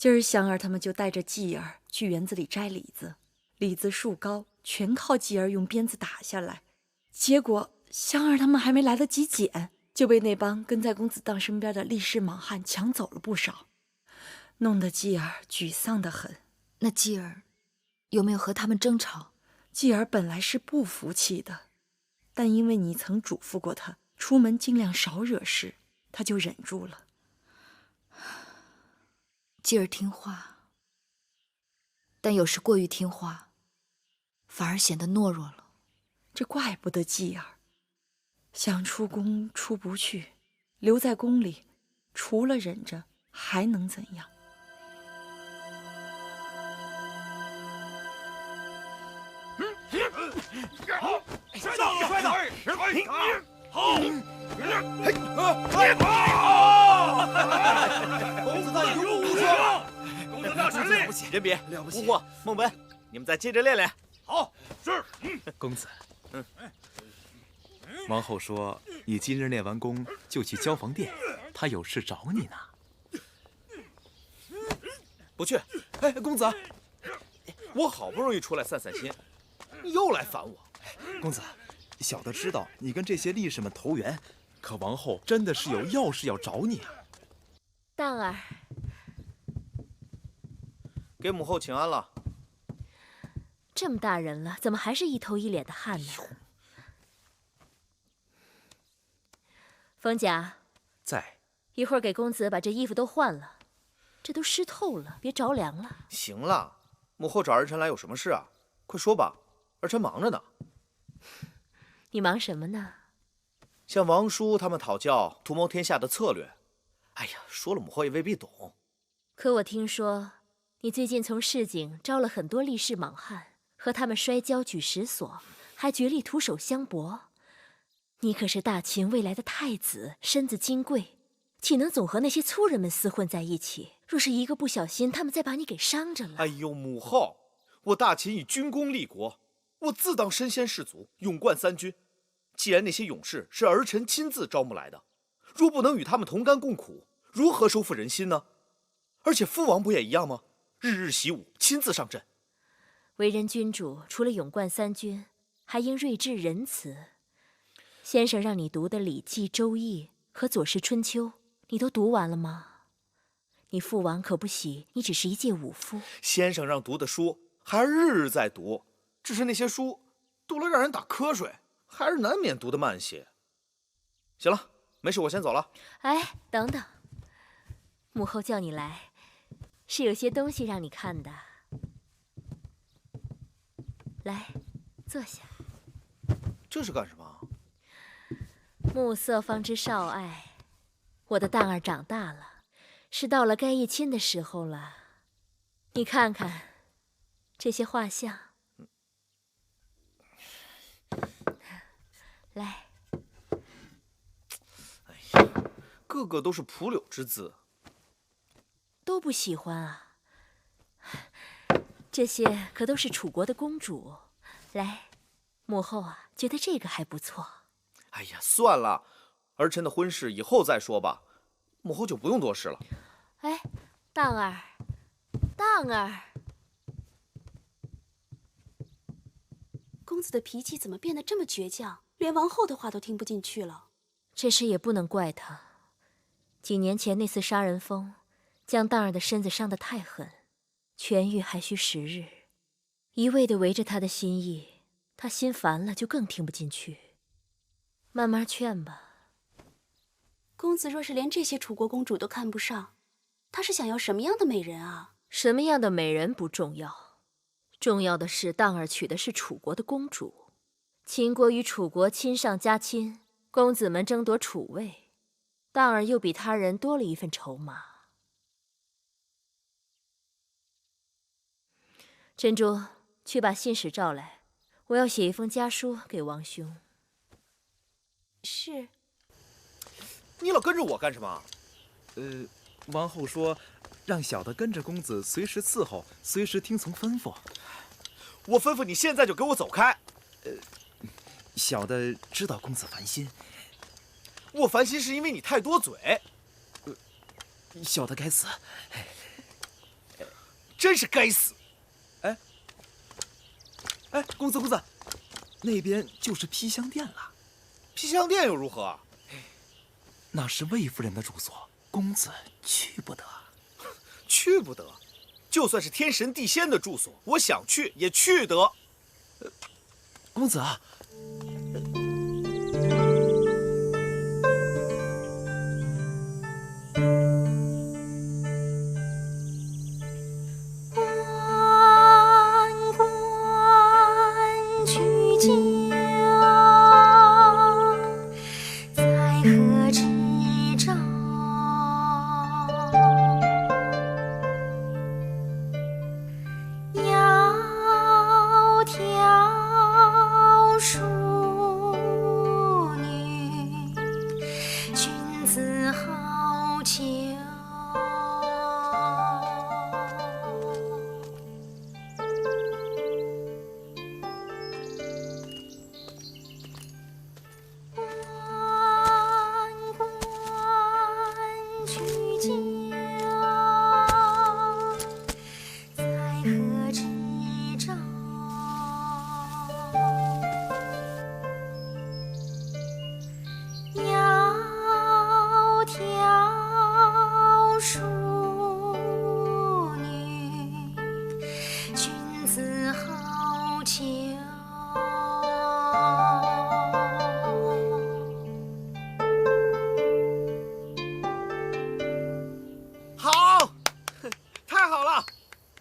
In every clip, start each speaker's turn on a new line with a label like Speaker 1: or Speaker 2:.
Speaker 1: 今兒香兒他們就帶着继兒去园子裡摘李子，李子树高，全靠继兒用鞭子打下来。结果香兒他們還沒来得及捡，就被那帮跟在公子当身邊的力士莽汉搶走了不少，弄得继兒沮喪得很。
Speaker 2: 那继兒有没有和他們爭吵？
Speaker 1: 继兒本來是不服气的，但因为你曾嘱咐過他，出门尽量少惹事，他就忍住了。
Speaker 2: 继兒聽話，但有時過於聽話，反而顯得懦弱了。
Speaker 1: 這怪不得繼兒，想出宮出不去，留在宮裡，除了忍着，還能怎樣？
Speaker 3: 摔倒，好！公子大勇无双，公子大神力，
Speaker 4: 人别，吴霍、孟本，你们再接着练练。
Speaker 3: 好，是。
Speaker 5: 公子，王后说你今日练完功就去交房殿，她有事找你呢。
Speaker 4: 不去。哎，公子，我好不容易出来散散心，你又来烦我。
Speaker 5: 公子，小的知道你跟这些力士们投缘，可王后真的是有要事要找你啊。
Speaker 6: 当儿，
Speaker 4: 给母后请安了。
Speaker 6: 这么大人了，怎么还是一头一脸的汗呢？冯甲
Speaker 5: 在。
Speaker 6: 一会儿给公子把这衣服都换了，这都湿透了，別着涼了。
Speaker 4: 行了，母后找儿臣來有什麼事啊？快說吧，兒臣忙着呢。
Speaker 6: 你忙什麼呢？
Speaker 4: 向王叔他們討教圖謀天下的策略。哎呀，說了母後也未必懂。
Speaker 6: 可我聽說，你最近從市井招了很多力士莽漢，和他們摔跤舉石鎖，還決力徒手相搏。你可是大秦未來的太子，身子金貴，豈能總和那些粗人們廝混在一起？若是一個不小心，他們再把你給傷着了。
Speaker 4: 哎呦，母後，我大秦以軍功立國，我自當身先士卒，勇冠三軍。既然那些勇士是兒臣親自招募來的，若不能與他們同甘共苦，如何收復人心呢？而且父王不也一樣嗎？日日習武，親自上陣。
Speaker 6: 為人君主，除了勇冠三軍，還應睿智仁慈。先生讓你讀的《禮記》《周易》和《左氏春秋》，你都讀完了嗎？你父王可不喜你只是一介武夫。
Speaker 4: 先生讓讀的書，還是日日在讀，只是那些書讀了讓人打瞌睡，還是難免讀得慢些。行了，沒事，我先走了。
Speaker 6: 哎，等等，母後叫你來，是有些東西讓你看的。來，坐下。
Speaker 4: 這是幹什麼？
Speaker 6: 暮色方知少愛，我的當兒長大了，是到了該議親的時候了。你看看這些畫像，來。
Speaker 4: 哎呀，個個都是蒲柳之姿，
Speaker 6: 都不喜歡啊。這些可都是楚國的公主。來，母後啊，覺得這個還不錯。
Speaker 4: 哎呀，算了，兒臣的婚事以後再說吧，母後就不用多事了。
Speaker 6: 哎，當兒，當兒，
Speaker 7: 公子的脾氣怎麼變得這麼倔強，連王後的話都聽不進去了？
Speaker 6: 這事也不能怪他。幾年前那次殺人風，將當兒的身子傷得太狠，痊癒還需時日。一味地圍着他的心意，他心煩了就更聽不進去。慢慢勸吧。
Speaker 7: 公子若是連這些楚國公主都看不上，他是想要什麼樣的美人啊？
Speaker 6: 什麼樣的美人不重要，重要的是當兒娶的是楚國的公主。秦國與楚國親上加親，公子們爭奪楚位，當兒又比他人多了一份籌碼。珍珠，去把信使召來，我要寫一封家書給王兄。
Speaker 7: 是。
Speaker 4: 你老跟着我幹什麼？
Speaker 5: 王后說讓小的跟着公子，隨時伺候，隨時聽從吩咐。
Speaker 4: 我吩咐你現在就給我走開。
Speaker 5: 小的知道公子煩心。
Speaker 4: 我煩心是因為你太多嘴。
Speaker 5: 小的該死。
Speaker 4: 真是該死！
Speaker 5: 哎，公子，那边就是披香殿了。
Speaker 4: 披香殿又如何？
Speaker 5: 那是魏夫人的住所，公子去不得。
Speaker 4: 去不得，就算是天神地仙的住所，我想去也去得。
Speaker 5: 公子啊，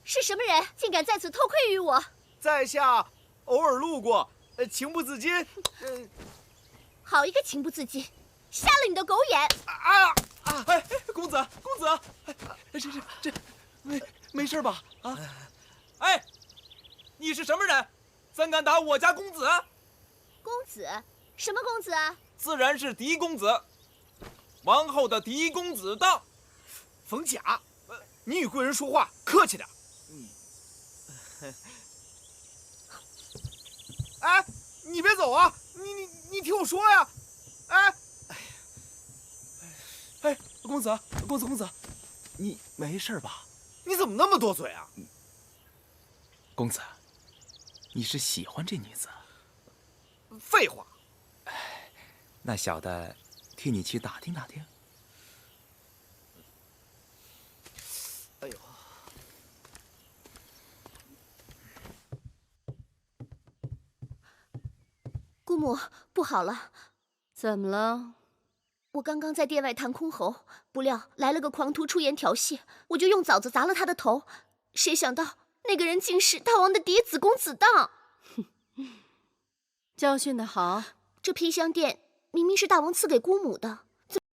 Speaker 6: 是什么人，竟敢在此偷窥于我？
Speaker 4: 在下偶爾路過，情不自禁。
Speaker 6: 好一個情不自禁，瞎了你的狗眼！
Speaker 5: 哎，公子，这没事吧？啊？
Speaker 8: 哎，你是什么人？怎敢打我家公子？
Speaker 6: 公子？什麼公子啊？
Speaker 8: 自然是嫡公子，王后的嫡公子當。
Speaker 4: 冯甲，你與貴人說話客氣點。哎，你別走啊！你聽我說呀！
Speaker 5: 哎，公子，你沒事吧？
Speaker 4: 你怎麼那麼多嘴啊？
Speaker 5: 公子，你是喜歡這女子？
Speaker 4: 廢話。
Speaker 5: 那小的替你去打聽打聽。
Speaker 4: 哎呦！
Speaker 6: 姑母，不好了！
Speaker 7: 怎麼了？
Speaker 6: 我剛剛在殿外彈箜篌，不料來了個狂徒出言調戲，我就用棗子砸了他的頭。誰想到那個人竟是大王的嫡子公子當。
Speaker 7: 教訓得好。
Speaker 6: 這披香殿明明是大王賜給姑母的。